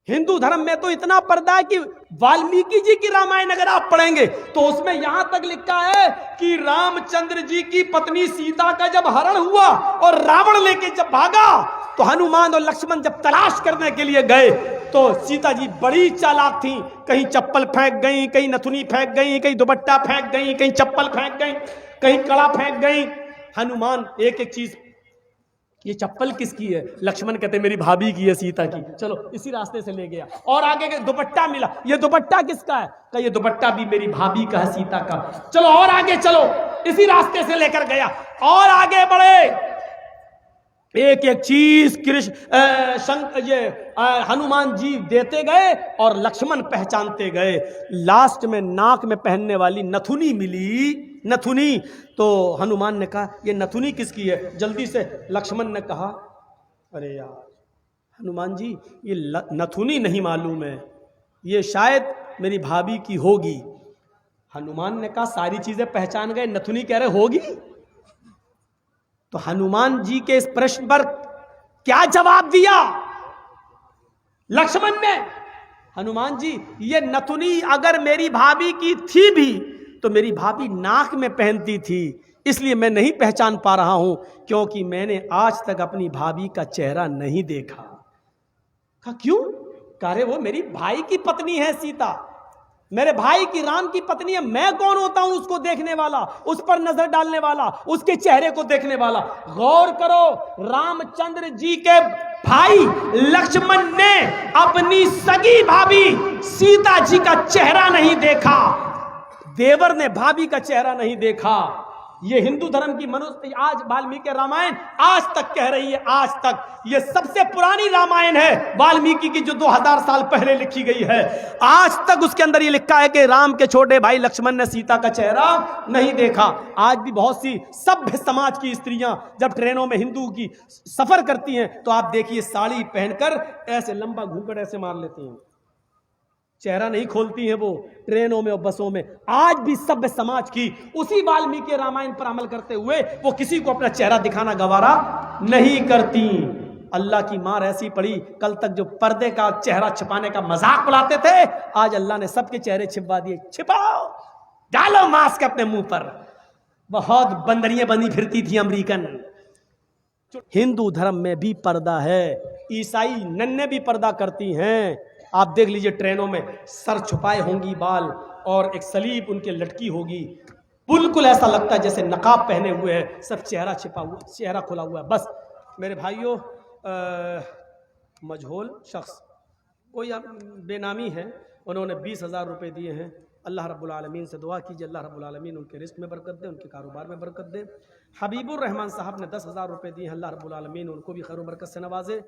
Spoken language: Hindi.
हिंदू धर्म में तो इतना पर्दा है कि वाल्मीकि जी की रामायण अगर आप पढ़ेंगे तो उसमें यहां तक लिखा है कि रामचंद्र जी की पत्नी सीता का जब हरण हुआ और रावण लेके जब भागा तो हनुमान और लक्ष्मण जब तलाश करने के लिए गए तो सीता जी बड़ी चालाक थी। कहीं चप्पल फेंक गई, कहीं नथुनी फेंक गई, कहीं दुपट्टा फेंक गई, कहीं चप्पल फेंक गई, कहीं कड़ा फेंक गई। हनुमान एक एक चीज, ये चप्पल किसकी है? लक्ष्मण कहते मेरी भाभी की है, सीता की। चलो इसी रास्ते से ले गया। और आगे के दुपट्टा मिला, ये दुपट्टा किसका है? कहा ये दुपट्टा भी मेरी भाभी का है, सीता का। चलो और आगे चलो, इसी रास्ते से लेकर गया। और आगे बढ़े, एक एक चीज हनुमान जी देते गए और लक्ष्मण पहचानते गए। लास्ट में नाक में पहनने वाली नथुनी मिली, नथुनी। तो हनुमान ने कहा ये नथुनी किसकी है? जल्दी से लक्ष्मण ने कहा अरे यार हनुमान जी ये नथुनी नहीं मालूम है, ये शायद मेरी भाभी की होगी। हनुमान ने कहा सारी चीजें पहचान गए, नथुनी कह रहे होगी। तो हनुमान जी के इस प्रश्न पर क्या जवाब दिया लक्ष्मण ने? हनुमान जी ये नथुनी अगर मेरी भाभी की थी भी तो मेरी भाभी नाक में पहनती थी, इसलिए मैं नहीं पहचान पा रहा हूं, क्योंकि मैंने आज तक अपनी भाभी का चेहरा नहीं देखा। कहा क्यों? कह रहे वो मेरी भाई की पत्नी है सीता, मेरे भाई की राम की पत्नी है। मैं कौन होता हूं उसको देखने वाला, उस पर नजर डालने वाला, उसके चेहरे को देखने वाला? गौर करो, रामचंद्र जी के भाई लक्ष्मण ने अपनी सगी भाभी सीता जी का चेहरा नहीं देखा, देवर ने भाभी का चेहरा नहीं देखा। ये हिंदू धर्म की मनुष्य आज वाल्मीकि रामायण आज तक कह रही है, आज तक ये सबसे पुरानी रामायण है वाल्मीकि की, जो 2000 साल पहले लिखी गई है। आज तक उसके अंदर ये लिखा है कि राम के छोटे भाई लक्ष्मण ने सीता का चेहरा नहीं देखा। आज भी बहुत सी सभ्य समाज की स्त्रियां जब ट्रेनों में हिंदू की सफर करती हैं तो आप देखिए साड़ी पहनकर ऐसे लंबा घूंघट ऐसे मार लेती हैं, चेहरा नहीं खोलती हैं वो ट्रेनों में और बसों में। आज भी सभ्य समाज की उसी वाल्मीकि रामायण पर अमल करते हुए वो किसी को अपना चेहरा दिखाना गवारा नहीं करती। अल्लाह की मार ऐसी पड़ी, कल तक जो पर्दे का चेहरा छिपाने का मजाक उड़ाते थे, आज अल्लाह ने सबके चेहरे छिपवा दिए। छिपाओ, डालो मास्क अपने मुंह पर। बहुत बंदरियां बनी फिरती थी अमेरिकन। हिंदू धर्म में भी पर्दा है, ईसाई नन्हे भी पर्दा करती हैं। आप देख लीजिए ट्रेनों में सर छुपाए होंगी बाल और एक सलीब उनके लटकी होगी, बिल्कुल ऐसा लगता है जैसे नकाब पहने हुए है, सब चेहरा छिपा हुआ, चेहरा खुला हुआ है। बस मेरे भाइयों, मजहूल शख्स कोई बेनामी है, उन्होंने 20,000 रुपये दिए हैं। अल्लाह रब्बुल आलमीन से दुआ कीजिए, अल्लाह रब्बुल आलमीन उनके रिस्क में बरकत दे, उनके कारोबार में बरकत दे। हबीबुर रहमान साहब ने 10,000 रुपये दिए हैं, अल्लाह रब्बुल आलमीन उनको भी खैर बरकत से नवाजे।